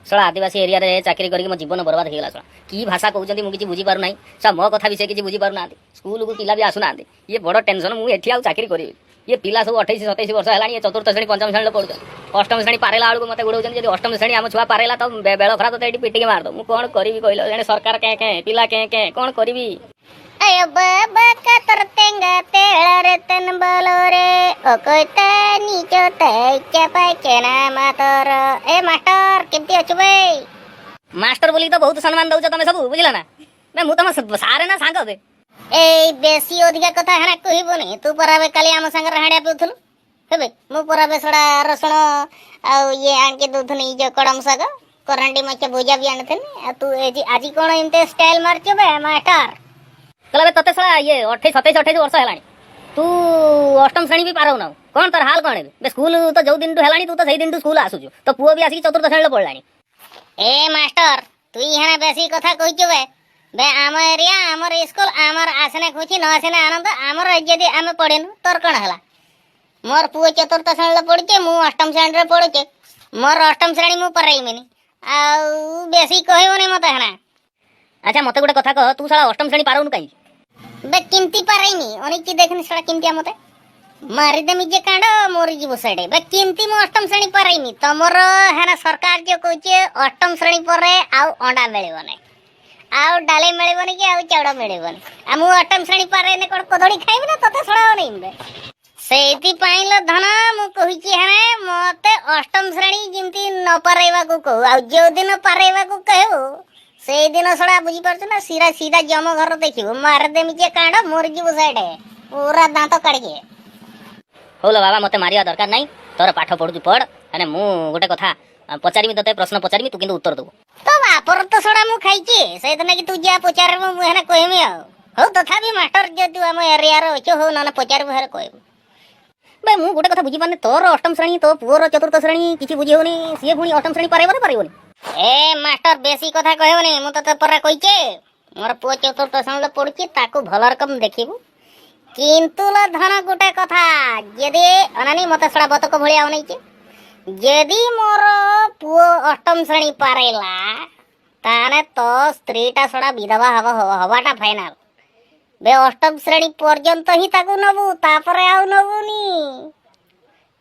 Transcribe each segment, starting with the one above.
शला आदिवासी area रे चाकरी करके मो जीवन बर्बाद हो गला। की भाषा कहते मुझे बुझी पार ना सा मो कथा भी से किसी बुझी पार ना स्कूल को पिला भी आसुना ये बड़ टेंशन मुझे एठी चाकरी करी ये पिला सब 28-27 वर्ष है चतुर्थ श्रेणी पंचम श्रेणी पढ़ुन अष्टम श्रेणी पारेला बेलू मत गोड़े जब अष्टम श्रेणी आम छुआ पारेला तो बेल खरा तो पिटिके मारद मुझे कौन करी कहल सरकार क्या पिला क्या कौन करी अयो बाबा कतर तेंगा तेलरे तन बलोरे ओ कोइते नीचो ते चपाय केना मातर ए मास्टर केमती अछु बे मास्टर बोली तो बहुत सम्मान दउछ तमे सब बुझला ना मैं मु तम सारे ना सांग दे ए बेसी अधिका कथा हना कहिबोनी तू पराबे काली हम संग रहड़िया पिउथुल हेबे मु पराबे सडा रसुण आ ये आनके दूथनी जो कड़म साग करंडी मचे भुजा भी आनथनी आ तू आजी कोन इनते स्टाइल मारचो बे मास्टर कहला तते सला ये 28-27 वर्ष हेलानी तू अष्टम श्रेणी भी पारौ ना कौन तर हाल कौन है स्कूल तो जो दिन हेलानी तू तो सही दिन स्कूल आसुछु तो पुओ भी आसी चतुर्थ श्रेणी पढ़लानी ए मास्टर तू इहाना बेसी कथा कहिचो बे आम एरिया आमर स्कूल आमर आसने खुशी न आसने आनंद आमर यदि आम पढ़ेनु तोर कौन है मोर पुओ चतुर्थ श्रेणी पढ़ुचे मु अष्टम श्रेणी पढ़ुचे मोर अष्टम श्रेणी मु पढ़ाइमिनी आउ बेसी कहबोनी मते हना अच्छा मते गोटे कथा कह तू साला अष्टम श्रेणी पारौनु काई बे किमती पाराइनी अनिकी देखनी सड़ा किमती मते मारी देमी जे कांड मोरी जीव साइडे बे किमती मु अष्टम श्रेणी पाराइनी तमर हेना सरकार जो कहचे अष्टम श्रेणी परे आउ अंडा मिलबने आउ डाले मिलबने कि आउ चाउडा मिलबने आ मु अष्टम श्रेणी पारेने कोन कदड़ी खाइबे ना तते सड़ा नहीं बे सेति पाइल धन मु कहिची हेने मते अष्टम श्रेणी जिमती न पारेबा को कहू आ जो दिन पारेबा को कहू से दिन सड़ा बुझी पारछ ना सीधा सीधा जम घर देखिबो मार देमी जे कांड मोर जीव साइडे पूरा दांत काढिए होलो बाबा मते मारिया दरकार नहीं तोर पाठ पढुछु पढ़ अने मु गोटे कथा पचारिमी तते प्रश्न पचारिमी तू किंतु उत्तर दबो तो बापर तो सड़ा मु खाइची से दिन कि तू जा पचार मु हेना कहमी हो तथापि मास्टर जे तू हम एरिया रो छो हो ना पचार हेर कहबो बे मु गोटे कथा बुझी पाने तोर अष्टम श्रेणी तो पुओर चतुर्थ श्रेणी किछि बुझी होनी सिए पुनी अष्टम श्रेणी पारेबोनी ए मास्टर बेसी कथा कहबोनी मु तते परा कहिचे मोर पुओ चतुर्थ श्रेणी पढुची ताको भल रकम देखिबो किंतु ल धन गोटे कथा यदि अनानी मते सड़ा बतक भलिया होनैचे यदि मोर पुओ अष्टम श्रेणी पारेला ताने तो स्त्रीटा सड़ा विधवा हवाटा फाइनल बे अष्टम श्रेणी पर्यंत ही ताको नबु तापरे आउ नबुनी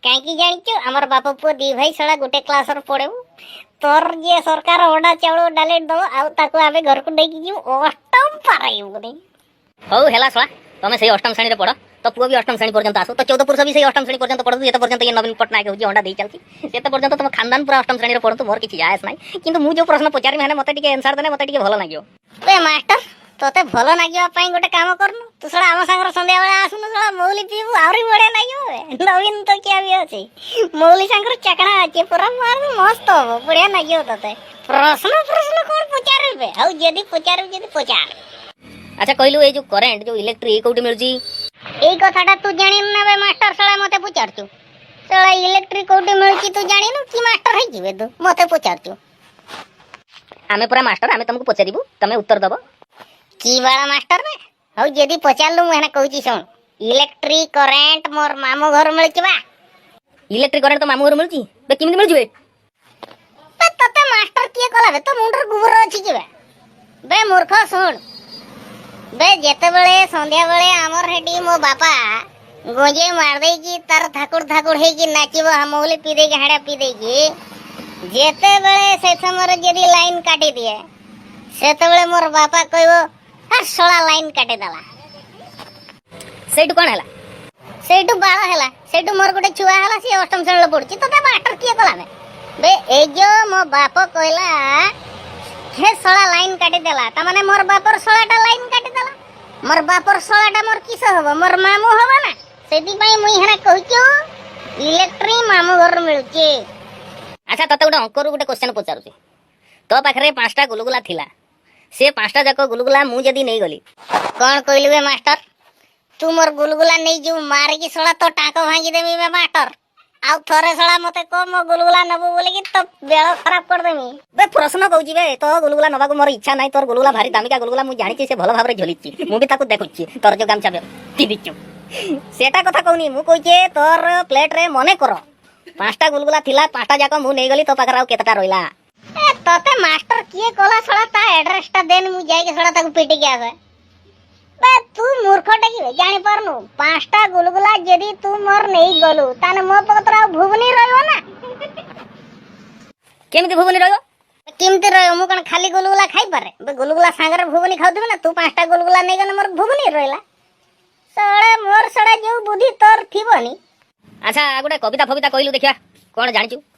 काई जानिचो हमर बाप पुओ दी भाई सड़ा गोटे क्लास र पढेबु तोर जे सरकार ओडा चावल डालेट दो आउ ताको आबे घर को डेकी जीव अष्टम पाराइबो नहीं हो हेला सला तमे सही अष्टम श्रेणी रे पढ़ तो पुओ भी अष्टम श्रेणी पर्यंत आसो तो 14 पुरुष भी सही अष्टम श्रेणी पर्यंत पढ़ु एत पर्यंत ये नवीन पटनायक होजी अंडा देई चलती एत पर्यंत तुम खानदान पूरा अष्टम श्रेणी रे पढ़ु मोर किछि जायस नाही किंतु मु जो प्रश्न पचारि माने मते टिके आंसर देने मते टिके भलो लागियो बे मास्टर तोते भलो नागियो पई गोटे काम करनु तू सड़ा हम संगर संध्या बेला आसुनु सड़ा मौली पीबू आउरी बडे नागियो नवीन तो क्या भी अछि मौली संगर चकणा अछि पूरा मार मस्त हो बढ़िया नागियो तोते प्रश्न कोन पचारबे हौ यदि पचार अच्छा कहलु ए जो करंट जो इलेक्ट्रिक कोठी मिलजी एई कथाटा तू जानि ना बे मास्टर सड़ा मते पचारचू सड़ा इलेक्ट्रिक कोठी मिलची तू जानि न कि मास्टर है जिवे तू मते पचारचू आमे पूरा मास्टर आमे तुमको पचारिबू तमे उत्तर दबो की वाला मास्टर ने हौ यदि पचारलु मु हेना कहूची सुन इलेक्ट्रिक करंट मोर मामू घर मिलची बा इलेक्ट्रिक करंट तो मामू घर मिलची बे किमिति मिलजी बे तते मास्टर किए कला बे तो मुंडर गुबर अछि कि बे मूर्ख सुन बे जेते बेले संध्या बेले हमर हेडी मो बापा गोजे मार दे की तार ठाकुर हे की नाचिबो हम मौली पी दे के हाडा पी दे की जेते बेले से समय यदि लाइन काटी दिए सेते बेले मोर बापा कहबो आ सोला लाइन काटे दला सेटु कोन हला सेटु बाळ हला सेटु मोर गोटे छुआ हला से अष्टम श्रेणी पढुची तो ता मास्टर किए कला बे ए जो मो बाप कहला हे सोला लाइन काटी देला ता माने मोर बापर सोलाटा लाइन काटी देला मोर बापर सोलाटा मोर किस होबो मोर मामू होबो ना सेति पई मुई हना कहूचो इलेक्ट्रिक मामू घर मिलुची अच्छा तते गोटे अंकरु गोटे क्वेश्चन पचारुची तो पाखरे 5टा गुलगुला थिला से 5टा जाक गुलगुला मु जदी नै गली कोन कहलु बे मास्टर तू मोर गुलगुला नै जो मार की सोला तो टाको भांगी देमी बे मास्टर आउ थरे सला मते को मो गुलगुला नबो बोले कि तो बेळ खराब कर देमी बे प्रश्न कहूची बे तो गुलगुला नबा को मोर इच्छा नै तोर गुलगुला भारी दामिका गुलगुला मु जानि छी से भलो भाबरे झोलिची मु भी ताको देखुची तोर जो गामछा बे ती दिचू सेटा कथा कहूनी मु कहूचे तोर प्लेट रे मने करो 5टा गुलगुला थिला 5टा जाक मु नै गली तो पाखरा केतटा रोइला ए तते मास्टर किए कला सड़ा ता एड्रेस ता देन मु जाई के सड़ा ताको पीटी के आसे बे तू मूर्खटे की जानि परनु पांचटा गुलगुला यदि तू मोर नहीं गलु ताने मो पकतरा भुवनी रहयो ना केमिति भुवनी रहयो किमती रहयो मु कण खाली गुलगुला खाई पारे बे गुलगुला सांगरे भुवनी खाउदिबे ना तू पांचटा गुलगुला नै गने मोर भुवनी रहला सड़ा मोर सड़ा जो बुद्धि तोर थिबनी अच्छा गोटे कविता फविता कहलु देखिया कोन जानिचु